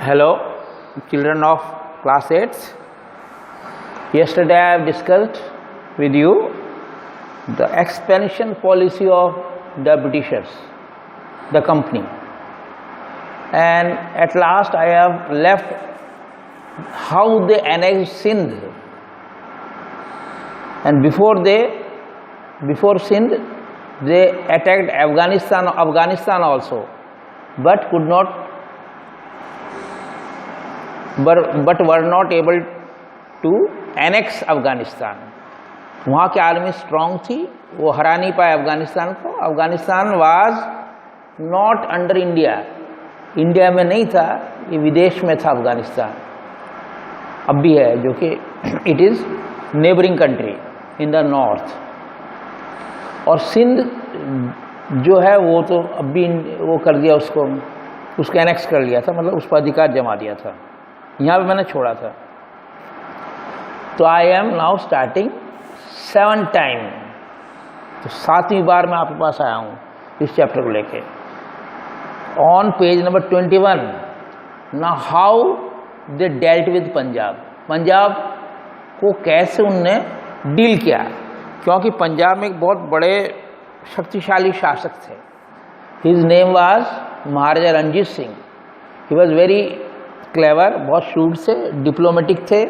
Hello, children of class 8. Yesterday I have discussed with you the expansion policy of the Britishers, the company, and at last I have left how they annexed Sindh, and before Sindh they attacked Afghanistan also, but were not able to annex Afghanistan. वहाँ की army strong थी, वो हरा नहीं पाए अफगानिस्तान को. Afghanistan was not under India, India में नहीं था, ये विदेश में था अफगानिस्तान. अब भी है, जो कि it is neighbouring country in the north. और सिंध जो है वो तो अब भी वो कर दिया, उसको एनेक्स कर लिया था, मतलब उस पर अधिकार जमा दिया था. यहाँ पे मैंने छोड़ा था. तो I am now starting 7th time, तो 7वीं बार मैं आपके पास आया हूँ इस चैप्टर को लेके. On page number 21. ना how they dealt with Punjab को कैसे उनने डील किया, क्योंकि पंजाब में एक बहुत बड़े शक्तिशाली शासक थे. His name was Maharaja Ranjit Singh. He was very clever, बहुत शूट थे, डिप्लोमेटिक थे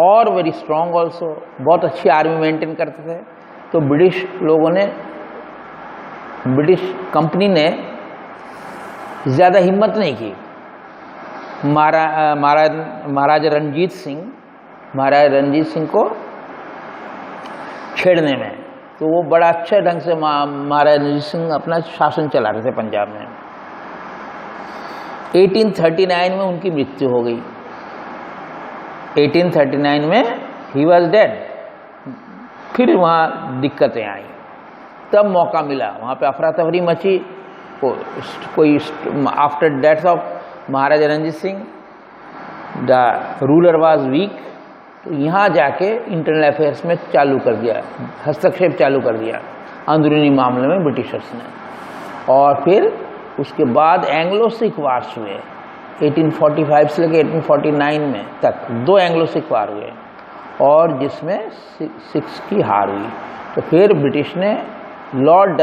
और वेरी स्ट्रॉन्ग ऑल्सो. बहुत अच्छी आर्मी मेंटेन करते थे. तो ब्रिटिश कंपनी ने ज़्यादा हिम्मत नहीं की महाराजा रणजीत सिंह को छेड़ने में. तो वो बड़ा अच्छे ढंग से महाराजा रणजीत सिंह अपना शासन चला रहे थे पंजाब में. 1839 में उनकी मृत्यु हो गई. 1839 में ही वॉज डेड. फिर वहाँ दिक्कतें आई. तब मौका मिला, वहाँ पे अफरा तफरी मची. कोई after death of Maharaja Ranjit Singh the ruler was weak. तो यहाँ जाके इंटरनल अफेयर्स में चालू कर दिया, हस्तक्षेप चालू कर दिया अंदरूनी मामले में ब्रिटिशर्स ने. और फिर उसके बाद एंग्लो सिख वार्स हुए 1845 से लेकर 1849 में तक. 2 एंग्लो सिख वार हुए और जिसमें सिख्स की हार हुई. तो फिर ब्रिटिश ने लॉर्ड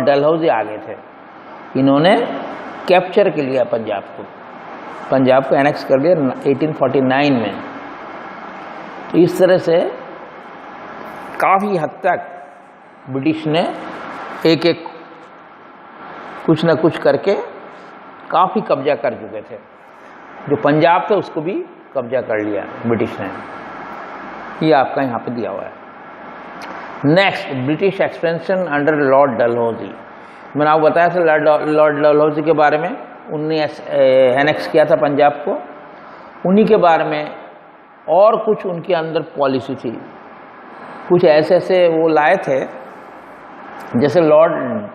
डलहौजी आ गए थे. इन्होंने कैप्चर कर लिया पंजाब को एनेक्स कर लिया 1849 में. तो इस तरह से काफ़ी हद तक ब्रिटिश ने एक कुछ न कुछ करके काफ़ी कब्जा कर चुके थे. जो पंजाब था उसको भी कब्जा कर लिया ब्रिटिश ने. ये आपका यहाँ पे दिया हुआ है. Next, British expansion under Lord Dalhousie. मैंने आपको बताया था लॉर्ड डलहौजी के बारे में. उनने एनेक्स किया था पंजाब को. उन्हीं के बारे में और कुछ उनके अंदर पॉलिसी थी. कुछ ऐसे वो लाए थे, जैसे लॉर्ड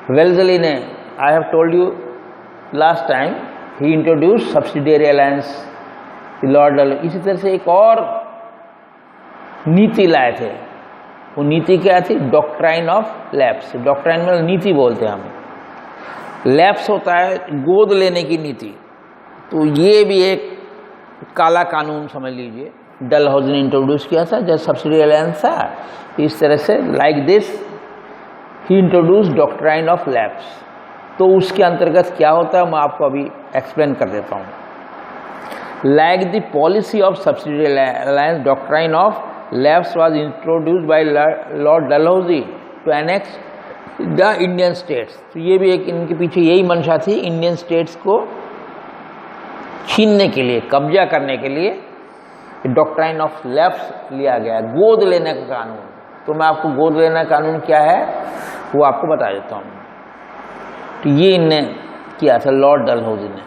वेल्जली ने, I have told you last time, he introduce subsidiary alliance. Lord, इसी तरह से एक और नीति लाए थे. वो नीति क्या थी? Doctrine of lapse. डॉक्ट्राइन में नीति बोलते हैं हम. लैप्स होता है गोद लेने की नीति. तो ये भी एक काला कानून समझ लीजिए, डलहौजी ने इंट्रोड्यूस किया था जब सब्सिडी अलायंस था. इस तरह से like this he introduce doctrine of lapse. तो उसके अंतर्गत क्या होता है मैं आपको अभी एक्सप्लेन कर देता हूँ. Like the policy of subsidy alliance, doctrine of lapse was introduced by Lord Dalhousie to annex the Indian states. तो ये भी एक इनके पीछे यही मंशा थी, इंडियन स्टेट्स को छीनने के लिए, कब्जा करने के लिए डॉक्ट्राइन ऑफ लैप्स लिया गया, गोद लेने का कानून. तो मैं आपको गोद लेना कानून क्या है वो आपको बता देता हूँ. तो ये इनने किया था लॉर्ड डलहौजी ने.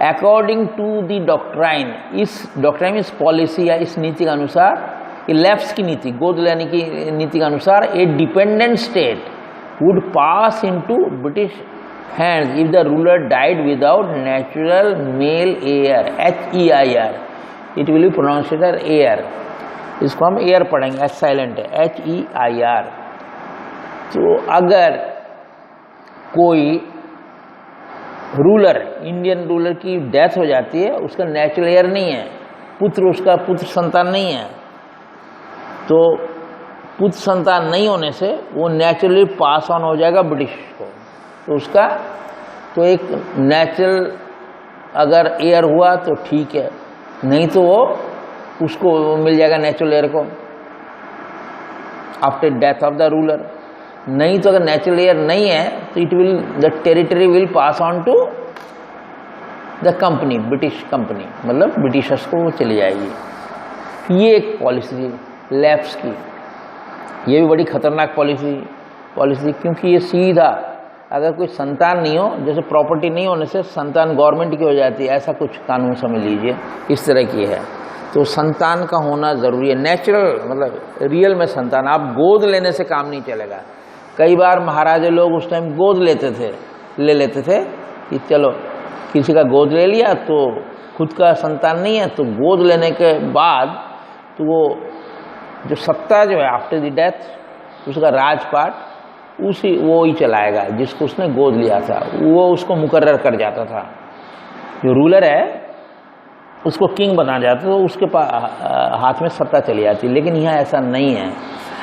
अकॉर्डिंग टू द डॉक्ट्राइन, इस डॉक्ट्राइन, इस पॉलिसी या इस नीति के अनुसार, ये लैप्स की नीति, गोद लेने की नीति के अनुसार, a dependent state would pass into British hands if the ruler died without natural male heir. HEIR, it will be pronounced as air. इसको हम एयर पढ़ेंगे, एच साइलेंट है, HEIR. तो अगर कोई रूलर, इंडियन रूलर की डेथ हो जाती है, उसका नेचुरल हेयर नहीं है, उसका पुत्र संतान नहीं है, तो पुत्र संतान नहीं होने से वो नेचुरली पास ऑन हो जाएगा ब्रिटिश को। तो उसका तो एक नेचुरल अगर एयर हुआ तो ठीक है, नहीं तो वो उसको मिल जाएगा नेचुरल एयर को after death of the ruler. नहीं तो अगर नेचुरल एयर नहीं है तो the territory will pass on to the company, British company, मतलब ब्रिटिशर्स को वो चली जाएगी। ये एक पॉलिसी लैप्स की, ये भी बड़ी खतरनाक पॉलिसी, क्योंकि ये सीधा अगर कोई संतान नहीं हो, जैसे प्रॉपर्टी नहीं होने से संतान गवर्नमेंट की हो जाती है, ऐसा कुछ कानून समझ लीजिए, इस तरह की है। तो संतान का होना ज़रूरी है, नेचुरल मतलब रियल में संतान। आप गोद लेने से काम नहीं चलेगा। कई बार महाराजा लोग उस टाइम गोद ले लेते थे कि चलो किसी का गोद ले लिया तो खुद का संतान नहीं है, तो गोद लेने के बाद तो वो जो सत्ता जो है आफ्टर द डेथ, उसका राजपाट वो ही चलाएगा जिसको उसने गोद लिया था, वो उसको मुकर्रर कर जाता था। जो रूलर है उसको किंग बना जाता, तो उसके हाथ में सत्ता चली जाती। लेकिन यहाँ ऐसा नहीं है।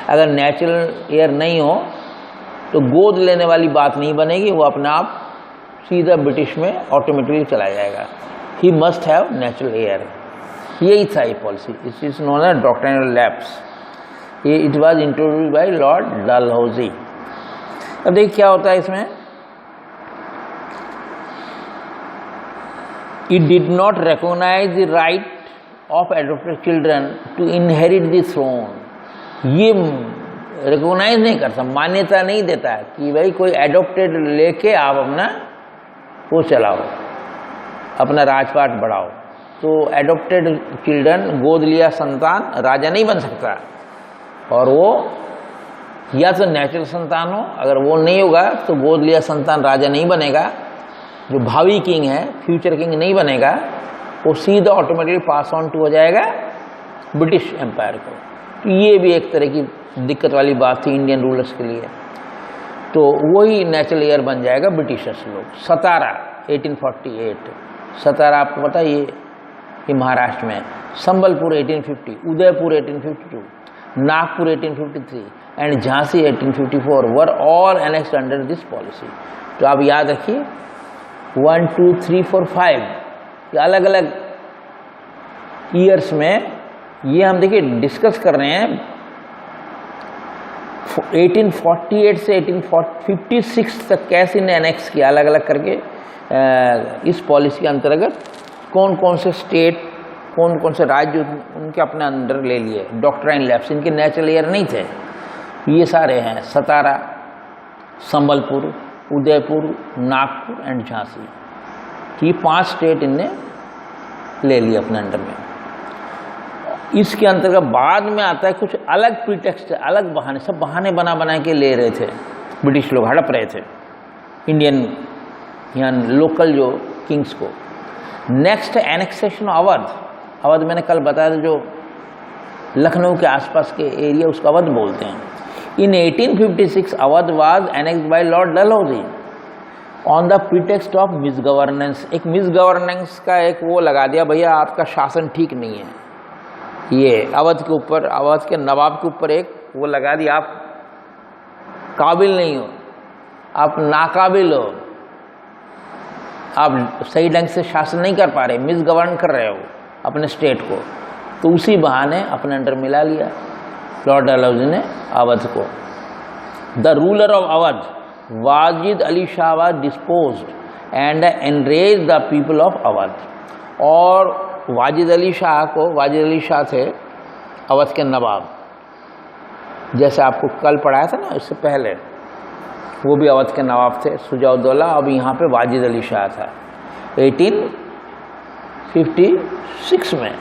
अगर नेचुरल एयर नहीं हो तो गोद लेने वाली बात नहीं बनेगी, वो अपने आप सीधा ब्रिटिश में ऑटोमेटिकली चला जाएगा। He must have natural heir. यही था ये policy. It is known as doctrinal lapse. ये it was introduced by Lord Dalhousie. अब देखिए क्या होता है इसमें। It did not recognize the right of adopted children to inherit the throne. ये रिकॉग्नाइज नहीं करता, मान्यता नहीं देता कि भाई कोई एडॉप्टेड लेके आप अपना वो चलाओ, अपना राजपाट बढ़ाओ। तो एडॉप्टेड चिल्ड्रन, गोद लिया संतान राजा नहीं बन सकता, और वो या तो नेचुरल संतान हो, अगर वो नहीं होगा तो गोद लिया संतान राजा नहीं बनेगा। जो भावी किंग है, फ्यूचर किंग नहीं बनेगा, वो सीधा ऑटोमेटिकली पास ऑन टू हो जाएगा ब्रिटिश एम्पायर को। तो ये भी एक तरह की दिक्कत वाली बात थी इंडियन रूलर्स के लिए। तो वही नेचुरल एयर बन जाएगा ब्रिटिशर्स लोग। सतारा 1848, सतारा आपको पता ये महाराष्ट्र में, Sambalpur 1850, Udaipur 1852, Nagpur 1853 and Jhansi 1854 were all annexed under this policy. तो आप याद रखिए 1, 2, 3, 4, 5 अलग अलग ईयर्स में ये हम देखिए डिस्कस कर रहे हैं। 1848 से 1856 तक कैसे इन्हें एनेक्स किया अलग अलग करके। इस पॉलिसी के अंतर्गत कौन कौन से स्टेट, कौन कौन से राज्य उनके अपने अंदर ले लिए। डॉक्ट्राइन लैप्स, इनके नेचुरल एयर नहीं थे। ये सारे हैं सतारा, संबलपुर, उदयपुर, नागपुर एंड झांसी। ये 5 स्टेट इनने ले लिए अपने अंडर में। इसके अंतर्गत बाद में आता है कुछ अलग प्रीटेक्स्ट, अलग बहाने, सब बहाने बना के ले रहे थे ब्रिटिश लोग, हड़प रहे थे इंडियन यहाँ लोकल जो किंग्स को। Next annexation Awadh. अवध मैंने कल बताया था, जो लखनऊ के आसपास के एरिया उसको अवध बोलते हैं। In 1856 Awadh was annexed by Lord Dalhousie on the pretext of misgovernance. एक मिसगवर्नेंस का एक वो लगा दिया, भैया आपका शासन ठीक नहीं है। ये अवध के ऊपर, अवध के नवाब के ऊपर एक वो लगा दिया, आप काबिल नहीं हो, आप नाकाबिल हो, आप सही ढंग से शासन नहीं कर पा रहे, मिसगवर्न कर रहे हो अपने स्टेट को। तो उसी बहाने अपने अंडर मिला लिया लॉर्ड डलहौजी ने अवध को। The ruler of Awadh Wajid Ali Shah was disposed and enrage the people of Awadh. और वाजिद अली शाह थे अवध के नवाब, जैसे आपको कल पढ़ाया था ना इससे पहले, वो भी अवध के नवाब थे सुजाउद्दौला। अब यहाँ पे वाजिद अली शाह था। 1856 में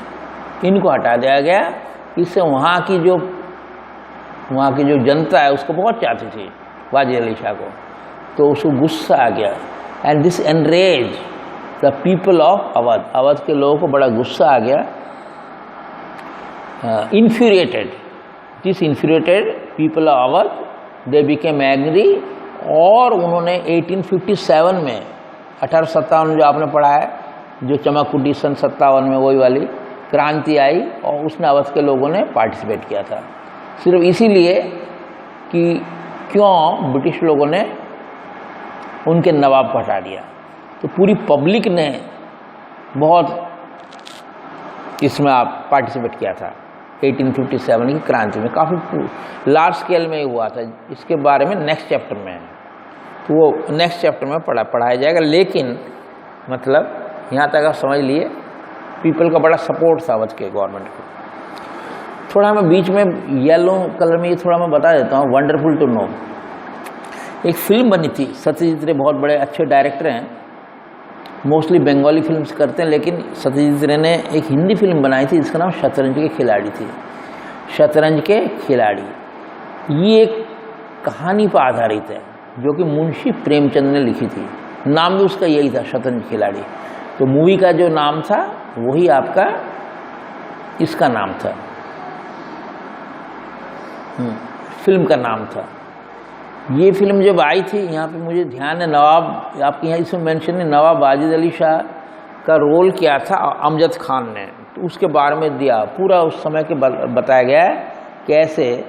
इनको हटा दिया गया। इससे वहाँ की जो जनता है उसको बहुत चाहती थी वाजिद अली शाह को, तो उसको गुस्सा आ गया। And this enrage the people of Awadh. Awadh के लोगों को बड़ा गुस्सा आ गया। Infuriated, this infuriated people of Awadh, they became angry. और उन्होंने 1857 में 1857 जो आपने पढ़ा है, जो चमककुटी सन 57 में वही वाली क्रांति आई और उसमें अवध के लोगों ने पार्टिसिपेट किया था, सिर्फ इसीलिए कि क्यों ब्रिटिश लोगों ने उनके नवाब को हटा दिया। तो पूरी पब्लिक ने बहुत इसमें आप पार्टिसिपेट किया था 1857 की क्रांति में, काफ़ी लार्ज स्केल में ही हुआ था। इसके बारे में नेक्स्ट चैप्टर में है, तो वो नेक्स्ट चैप्टर में पढ़ाया जाएगा। लेकिन मतलब यहाँ तक आप समझ लिए पीपल का बड़ा सपोर्ट था अवध के गवर्नमेंट को। थोड़ा मैं बीच में येलो कलर में ये थोड़ा मैं बता देता हूँ, वंडरफुल टू नो। एक फिल्म बनी थी, सत्यजीत रे बहुत बड़े अच्छे डायरेक्टर हैं, मोस्टली बंगाली फिल्म्स करते हैं, लेकिन सत्यजीत रे ने एक हिंदी फिल्म बनाई थी जिसका नाम शतरंज के खिलाड़ी थी। शतरंज के खिलाड़ी ये एक कहानी पर आधारित है जो कि मुंशी प्रेमचंद ने लिखी थी। नाम भी उसका यही था, शतरंज खिलाड़ी। तो मूवी का जो नाम था वही आपका इसका नाम था, फिल्म का नाम था। ये फिल्म जब आई थी, यहाँ पे मुझे ध्यान है नवाब, आपके यहाँ इसमें मेंशन है, नवाब वाजिद अली शाह का रोल किया था अमजद खान ने, तो उसके बारे में दिया पूरा उस समय के बताया गया है कैसे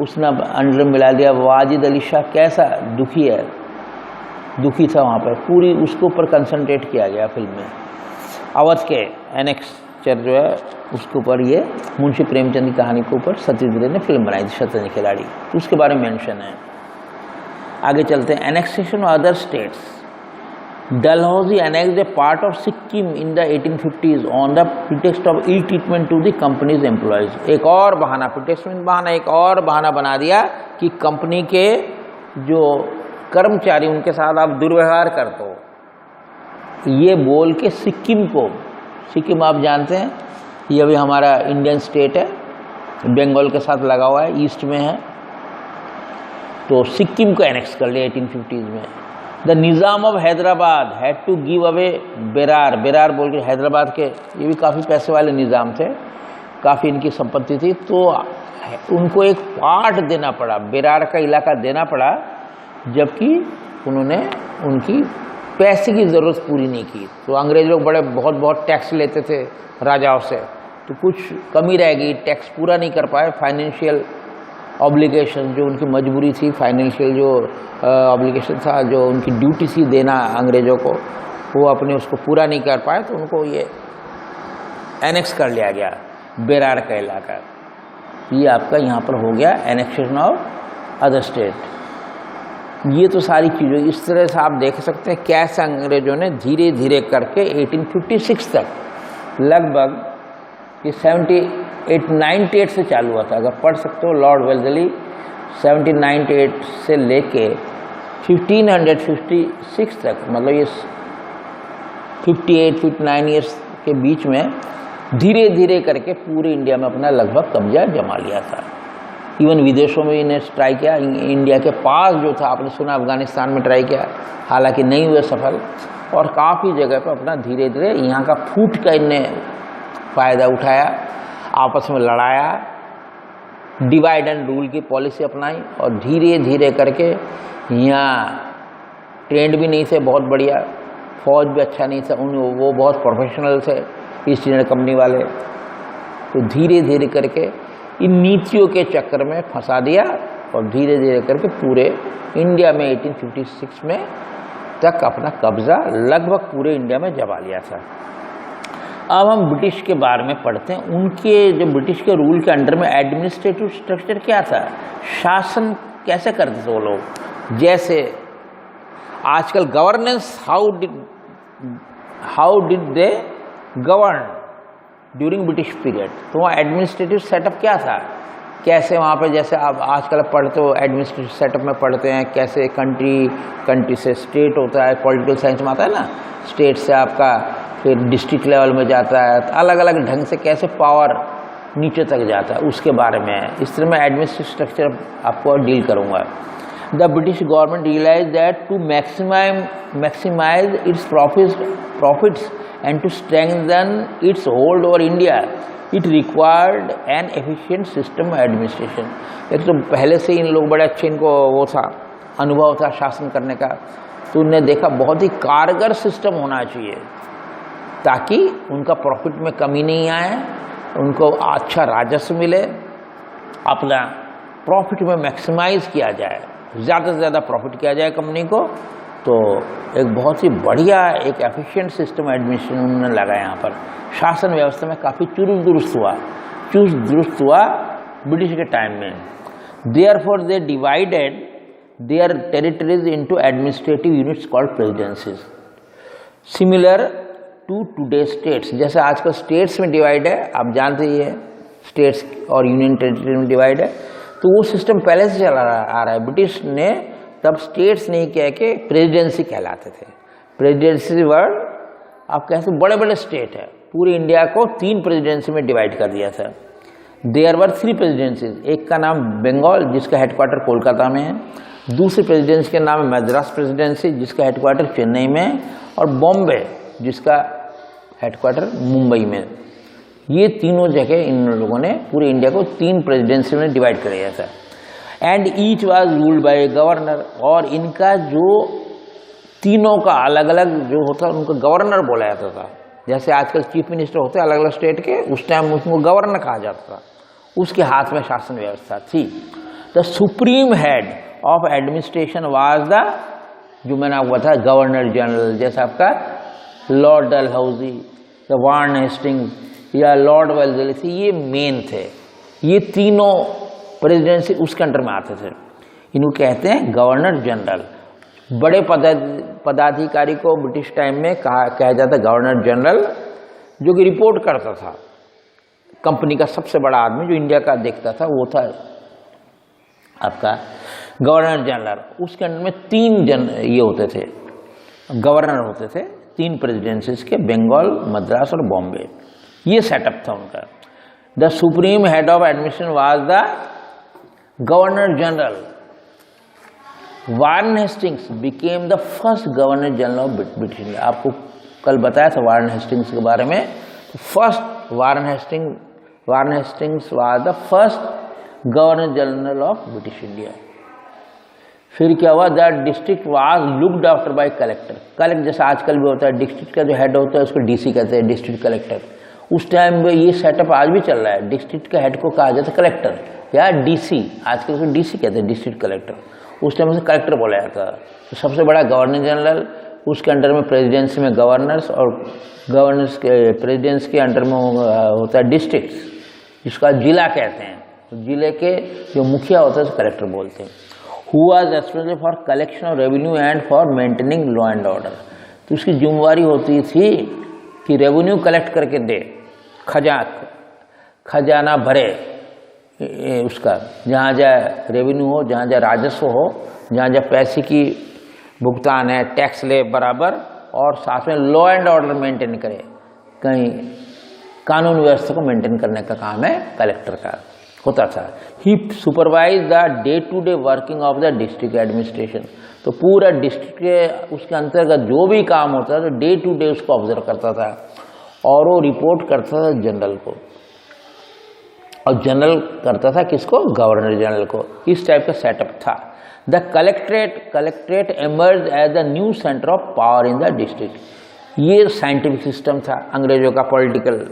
उसने अंडर मिला दिया। वाजिद अली शाह कैसा दुखी था वहाँ पर, पूरी उसके ऊपर कंसंट्रेट किया गया फिल्म में। अवध के एनेक्चर जो है उसके ऊपर ये मुंशी प्रेमचंद की कहानी के ऊपर सत्यजीत रे ने फिल्म बनाई थी शतरंज खिलाड़ी, तो उसके बारे में मेंशन है। आगे चलते हैं, annexation of other states. Dalhousie annexed a part of Sikkim in the 1850s on the pretext of ill treatment to the company's employees. एक और बहाना, प्रिटेक्स्ट बहाना, एक और बहाना बना दिया कि कंपनी के जो कर्मचारी उनके साथ आप दुर्व्यवहार करते हो, ये बोल के सिक्किम आप जानते हैं ये अभी हमारा इंडियन स्टेट है, बंगाल के साथ लगा हुआ है, ईस्ट में है, तो सिक्किम को एनेक्स कर लिया 1850s में। The Nizam of Hyderabad had to give away Berar बोल के हैदराबाद के, ये भी काफ़ी पैसे वाले निज़ाम थे, काफ़ी इनकी संपत्ति थी, तो उनको एक पार्ट देना पड़ा, बेरार का इलाका देना पड़ा, जबकि उन्होंने उनकी पैसे की ज़रूरत पूरी नहीं की। तो अंग्रेज लोग बहुत टैक्स लेते थे राजाओं से, तो कुछ कमी रह गई, टैक्स पूरा नहीं कर पाए। फाइनेंशियल ऑब्लिगेशन जो उनकी मजबूरी थी, फाइनेंशियल जो ऑब्लिगेशन था, जो उनकी ड्यूटी थी देना अंग्रेज़ों को, वो अपने उसको पूरा नहीं कर पाए, तो उनको ये एनेक्स कर लिया गया बेरार का इलाका। ये आपका यहाँ पर हो गया एनेक्सेशन ऑफ अदर स्टेट। ये तो सारी चीज़ें इस तरह से आप देख सकते हैं कैसे अंग्रेज़ों ने धीरे धीरे करके 1856 तक लगभग ये 1798 से चालू हुआ था, अगर पढ़ सकते हो लॉर्ड वेल्लेसली 1798 से लेके 1556 तक, मतलब ये 58-59 ईयर्स के बीच में धीरे धीरे करके पूरे इंडिया में अपना लगभग कब्जा जमा लिया था। इवन विदेशों में इन्हें ट्राई किया, इंडिया के पास जो था आपने सुना अफगानिस्तान में ट्राई किया, हालांकि नहीं हुए सफल, और काफ़ी जगह पर अपना धीरे धीरे यहाँ का फूट का इन्हें फ़ायदा उठाया, आपस में लड़ाया, डिवाइड एंड रूल की पॉलिसी अपनाई, और धीरे धीरे करके यहाँ ट्रेंड भी नहीं थे बहुत बढ़िया, फौज भी अच्छा नहीं था, वो बहुत प्रोफेशनल थे ईस्ट इंडिया कंपनी वाले, तो धीरे धीरे करके इन नीतियों के चक्कर में फंसा दिया, और धीरे धीरे करके पूरे इंडिया में 1856 में तक अपना कब्जा लगभग पूरे इंडिया में जमा लिया था। अब हम ब्रिटिश के बारे में पढ़ते हैं। उनके जो ब्रिटिश के रूल के अंडर में एडमिनिस्ट्रेटिव स्ट्रक्चर क्या था, शासन कैसे करते थे वो लोग, जैसे आजकल governance, how did they govern during British period, तो वहाँ एडमिनिस्ट्रेटिव सेटअप क्या था, कैसे वहाँ पे जैसे आप आजकल पढ़ते हो एडमिनिस्ट्रेटिव सेटअप में पढ़ते हैं कैसे कंट्री से स्टेट होता है, पॉलिटिकल साइंस में आता है ना, स्टेट से आपका फिर डिस्ट्रिक्ट लेवल में जाता है, तो अलग अलग ढंग से कैसे पावर नीचे तक जाता है उसके बारे में है। इस तरह मैं एडमिनिस्ट्रेटिव स्ट्रक्चर आपको डील करूँगा। The British government realise that to maximise its profits and to strengthen its hold over India, it required an efficient system of administration। एक तो पहले से इन लोग बड़े अच्छे, इनको वो था, अनुभव था शासन करने का, तो उन्होंने देखा बहुत ही कारगर सिस्टम होना चाहिए ताकि उनका प्रॉफिट में कमी नहीं आए, उनको अच्छा राजस्व मिले, अपना प्रॉफिट में मैक्सिमाइज किया जाए, ज़्यादा से ज़्यादा प्रॉफिट किया जाए कंपनी को। तो एक बहुत ही बढ़िया एक एफिशिएंट सिस्टम एडमिनिस्ट्रेशन उन्होंने लगाया। यहाँ पर शासन व्यवस्था में काफ़ी चुस्त दुरुस्त हुआ ब्रिटिश के टाइम में। Therefore they divided their territories into administrative units called presidencies, similar to today states. जैसे आजकल स्टेट्स में डिवाइड है, आप जानते ही है स्टेट्स और यूनियन टेरिटरी में डिवाइड है, तो वो सिस्टम पहले से चला आ रहा है। ब्रिटिश ने तब स्टेट्स नहीं कह के प्रेसिडेंसी कहलाते थे। प्रेसिडेंसी वर्ड आप कह सकते बड़े बड़े स्टेट है, पूरे इंडिया को 3 प्रेसिडेंसी में डिवाइड कर दिया था। देयर वर 3 प्रेसिडेंसीज, एक का नाम बंगाल जिसका हेडक्वार्टर कोलकाता में है, दूसरी प्रेसिडेंसी का नाम है मद्रास प्रेसिडेंसी जिसका हेडक्वार्टर चेन्नई में, और बॉम्बे जिसका हेडक्वार्टर मुंबई में। ये तीनों जगह इन लोगों ने पूरे इंडिया को 3 प्रेसिडेंसी में डिवाइड कर दिया था। And each was ruled by a governor, और इनका जो तीनों का अलग अलग जो होता है उनको गवर्नर बोला जाता था। जैसे आजकल चीफ मिनिस्टर होते हैं अलग अलग स्टेट के, उस टाइम उसको गवर्नर कहा जाता था, उसके हाथ में शासन व्यवस्था थी। The supreme head of administration was the, जो मैंने आपको बताया, गवर्नर जनरल। जैसे आपका लॉर्ड डलहौजी या वार्न हेस्टिंग्स या लॉर्ड वेल्लेस्ली, ये मेन थे। ये तीनों प्रेसिडेंसी उसके अंडर में आते थे। इनको कहते हैं गवर्नर जनरल। बड़े पदाधिकारी को ब्रिटिश टाइम में कहा जाता गवर्नर जनरल, जो कि रिपोर्ट करता था। कंपनी का सबसे बड़ा आदमी जो इंडिया का देखता था वो था आपका गवर्नर जनरल। उसके अंडर में 3 ये होते थे, गवर्नर होते थे 3 प्रेसिडेंसीज के, बंगाल, मद्रास और बॉम्बे। ये सेटअप था उनका। The supreme head of administration was the governor general. Warren Hastings became the first governor general of British India. आपको कल बताया था वारन हेस्टिंग्स के बारे में। First Warren Hastings was the first governor general of British India. फिर क्या हुआ, the district was looked after bye collector. जैसे आजकल भी होता है, डिस्ट्रिक्ट का जो हेड होता है उसको डीसी कहते हैं, डिस्ट्रिक्ट कलेक्टर। उस टाइम में ये सेटअप आज भी चल रहा है, डिस्ट्रिक्ट के हेड को कहा जाता है कलेक्टर या डीसी। आजकल उसको डीसी कहते हैं, डिस्ट्रिक्ट कलेक्टर। उस टाइम से कलेक्टर बोला जाता है। तो सबसे बड़ा गवर्नर जनरल, उसके अंडर में प्रेसिडेंसी में गवर्नर्स, और गवर्नर्स के प्रेसिडेंसी के अंडर में होता है डिस्ट्रिक्ट, जिसका जिला कहते हैं। तो जिले के जो मुखिया होता है उसको कलेक्टर बोलते हैं। Who was responsible for collection of revenue and for maintaining law and order. तो उसकी जिम्मेवारी होती थी कि रेवेन्यू कलेक्ट करके दे, खजाना भरे, उसका जहाँ जहाँ रेवेन्यू हो, जहाँ जहाँ राजस्व हो, जहाँ जहाँ पैसे की भुगतान है, टैक्स ले बराबर, और साथ में लॉ एंड ऑर्डर मेंटेन करे, कहीं कानून व्यवस्था को मेंटेन करने का काम है कलेक्टर का होता था। He supervise the day to day working of the district administration. तो पूरा डिस्ट्रिक्ट के उसके अंतर्गत जो भी काम होता था, तो डे टू डे उसको ऑब्जर्व करता था, और वो रिपोर्ट करता था जनरल को, और जनरल करता था किसको, गवर्नर जनरल को। इस टाइप का सेटअप था। The collectorate emerge as the new centre of power in the district. ये साइंटिफिक सिस्टम था अंग्रेजों का, पॉलिटिकल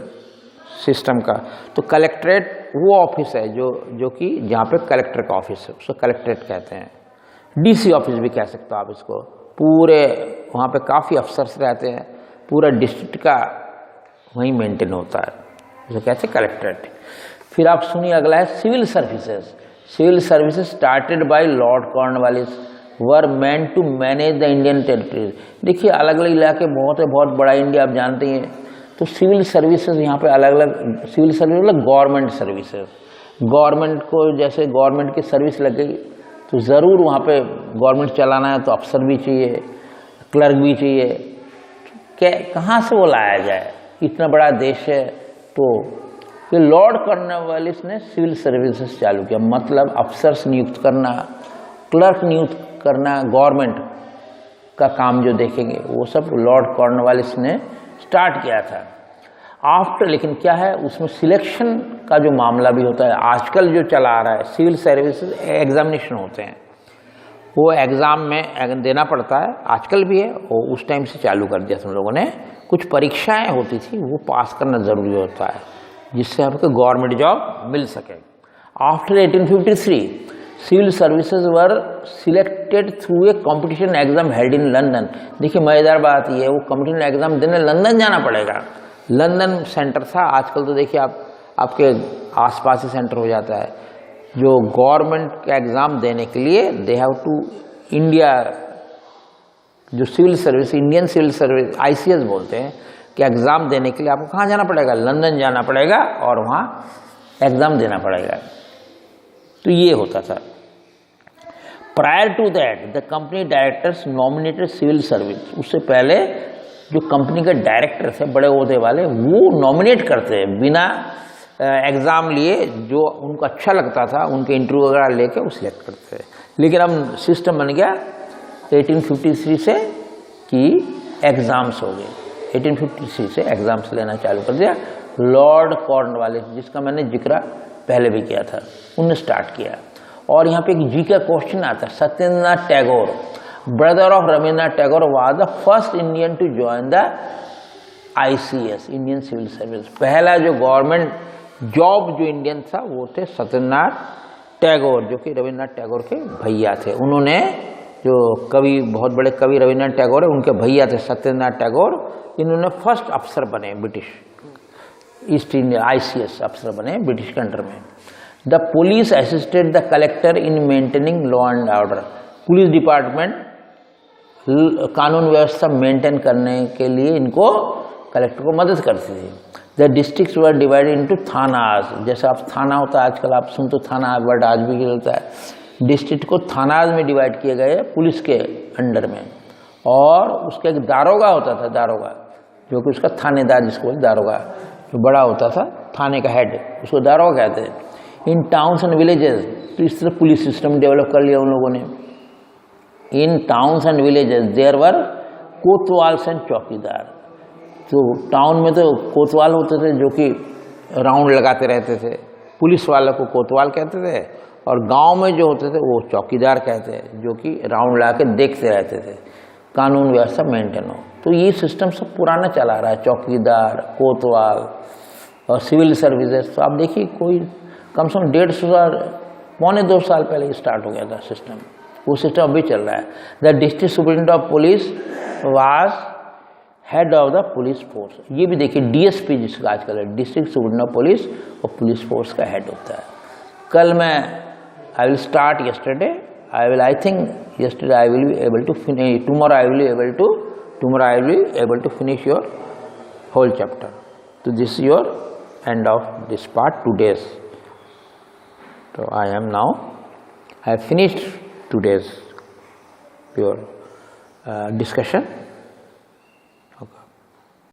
सिस्टम का। तो कलेक्ट्रेट वो ऑफिस है जो कि जहाँ पे कलेक्टर का ऑफिस है, उसको कलेक्ट्रेट कहते हैं। डीसी ऑफिस भी कह सकते हो आप इसको। पूरे वहाँ पे काफ़ी अफसर्स रहते हैं, पूरा डिस्ट्रिक्ट का वहीं मेंटेन होता है, जो कहते हैं कलेक्ट्रेट। फिर आप सुनिए अगला है civil services. Civil services started by Lord Cornwallis were meant to manage the Indian territories. देखिए अलग अलग इलाके बहुत है, बहुत बड़ा इंडिया आप जानते हैं। तो सिविल सर्विसेज यहाँ पे अलग अलग, सिविल सर्विस मतलब गवर्नमेंट सर्विसेज। गवर्नमेंट को जैसे गवर्नमेंट की सर्विस लगे तो ज़रूर वहाँ पे गवर्नमेंट चलाना है तो अफसर भी चाहिए, क्लर्क भी चाहिए। कहाँ से वो लाया जाए, इतना बड़ा देश है। तो ये लॉर्ड कॉर्नवालिस ने सिविल सर्विसेज चालू किया, मतलब अफसर्स नियुक्त करना, क्लर्क नियुक्त करना, गवर्नमेंट का काम जो देखेंगे वो सब लॉर्ड कॉर्नवालिस ने स्टार्ट किया था। आफ्टर लेकिन क्या है उसमें सिलेक्शन का जो मामला भी होता है, आजकल जो चला आ रहा है, सिविल सर्विसेज एग्जामिनेशन होते हैं, वो एग्ज़ाम में देना पड़ता है, आजकल भी है और उस टाइम से चालू कर दिया हम लोगों ने। कुछ परीक्षाएं होती थी वो पास करना ज़रूरी होता है जिससे आपको गवर्नमेंट जॉब मिल सके। After 1853 civil services were selected through a competition exam held in London. देखिए मज़ेदार बात ये है, वो कंपटीशन एग्जाम देने लंदन जाना पड़ेगा। लंदन सेंटर था, आजकल तो देखिए आपके आसपास ही सेंटर हो जाता है। जो गवर्नमेंट का एग्ज़ाम देने के लिए दे हैव टू इंडिया, जो civil service, Indian civil service ICS बोलते हैं, कि एग्ज़ाम देने के लिए आपको कहाँ जाना पड़ेगा, लंदन जाना पड़ेगा और वहाँ एग्ज़ाम देना पड़ेगा। तो ये होता था। Prior to that the company directors nominated civil service, उससे पहले जो कंपनी के डायरेक्टर थे बड़े ओहदे वाले, वो नॉमिनेट करते हैं बिना एग्ज़ाम लिए, जो उनको अच्छा लगता था उनके इंटरव्यू वगैरह लेके वो सिलेक्ट करते हैं। लेकिन अब सिस्टम बन गया 1853 से कि एग्ज़ाम्स हो गए। 1853 से एग्ज़ाम्स लेना चालू कर दिया। लॉर्ड कॉर्नवालिस, जिसका मैंने जिक्र पहले भी किया था, उन्होंने स्टार्ट किया। और यहाँ पे एक जी का क्वेश्चन आता है। Satyendranath Tagore, brother of Rabindranath Tagore, was the first Indian to join the ICS, Indian civil service. पहला जो गवर्नमेंट जॉब जो इंडियन था वो थे सत्येंद्रनाथ टैगोर, जो कि रविन्द्रनाथ टैगोर के भैया थे। उन्होंने, जो कवि, बहुत बड़े कवि रविन्द्रनाथ टैगोर है, उनके भैया थे सत्येंद्रनाथ टैगोर। इन्होंने फर्स्ट अफसर बने ब्रिटिश ईस्ट इंडिया ICS अफसर बने ब्रिटिश के अंडर में। The police assisted the collector in maintaining law and order. Police department कानून व्यवस्था मेंटेन करने के लिए इनको कलेक्टर को मदद करती थी। The districts were divided into thanas. जैसे आप थाना होता है, आजकल आप सुन तो थाना वर्ड आज भी चलता है। डिस्ट्रिक्ट को थानाज में डिवाइड किए गए पुलिस के अंडर में। और उसका एक दारोगा होता था, दारोगा, जो कि उसका थानेदार जिसको बोलते दारोगा, जो बड़ा होता था थाने का हेड, उसको दारोगा कहते हैं। इन टाउन्स एंड विलेजेस, तो इस तरह पुलिस सिस्टम डेवलप कर लिया उन लोगों ने। In towns and villages there were kotwals and chowkidar. तो टाउन में तो कोतवाल होते थे जो कि राउंड लगाते रहते थे, पुलिस वालों को कोतवाल कहते थे, और गांव में जो होते थे वो चौकीदार कहते हैं, जो कि राउंड लगा के देखते रहते थे कानून व्यवस्था मेंटेन हो। तो ये सिस्टम सब पुराना चला रहा है, चौकीदार, कोतवाल और सिविल सर्विसेज। तो आप देखिए कोई कम से कम 150 साल, पौने 2 साल पहले स्टार्ट हो गया था सिस्टम। वो सिस्टम अभी चल रहा है। The district superintendent of police was head of the police force. ये भी देखिए DSP जिसका आजकल है, डिस्ट्रिक्ट सुपरिटेंडेंट ऑफ पुलिस, और पुलिस फोर्स का हेड होता है। कल मैं I will start yesterday, I think yesterday I will be able to finish, tomorrow I will be able to finish your whole chapter. So this is your end of this part, today's. So I have finished today's your discussion.